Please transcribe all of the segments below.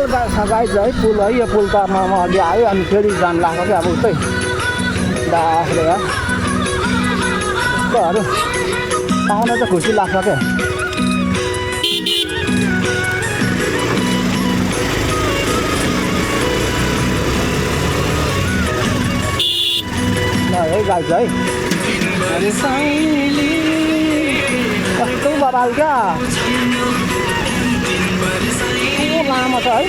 guys है पुल है यो पुल त म अघि आयो अनि फेरि जान लाग्छ कि अब उतै डाख्रे यस्तोहरू पाउन चाहिँ खुसी लाग्छ क्या है गाइज है कस्तो बबाल क्या लामो छ है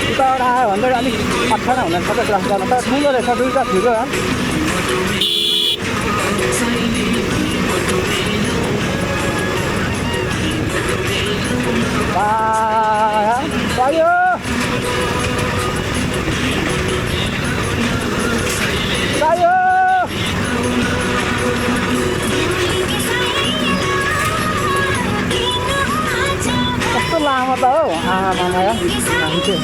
उताबाट आयो भने त अलिक अप्ठ्यारो हुँदैन सबै क्लास गर्न तर ठुलो रहेछ दुईवटा ठुलो पायो पायो कस्तो लामो त हौ आमा मान्छे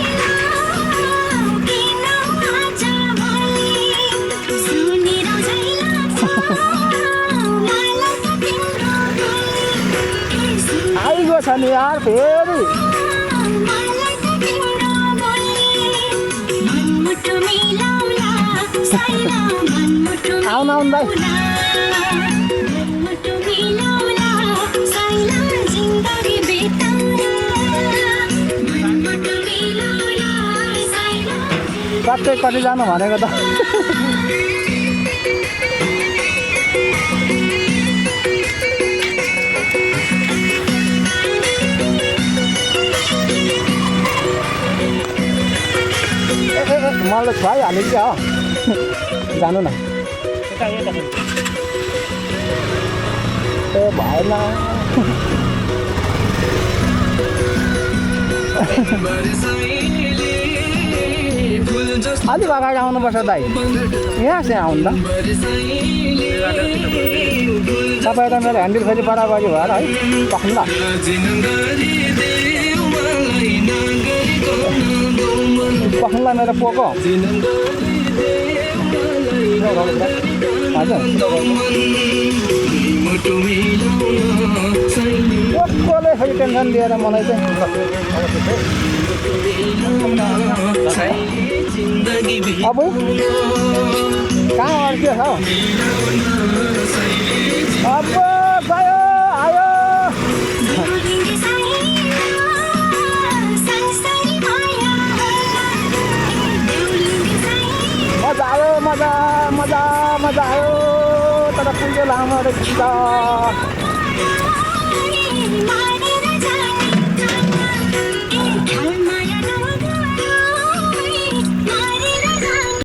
आइगयो छ नि यार फेरि आउन आउनु भाइ कतै कति जानु भनेको त मलाई खुवाइहाल्यो क्या हो जानु न ए भएन अलिक अगाडि आउनुपर्छ दाइ यहाँ चाहिँ आउनु त तपाईँ त मेरो ह्यान्डल फेरि बराबरी भएर है पक्नु ल पक्नुलाई मेरो पोको हजुर पोकोले फेरि टेन्सन दिएर मलाई चाहिँ अब कहाँ अड्क्यो छ अब गयो आयो मजा आयो मजा मजा मजा आयो तर पुल लामो रहेछ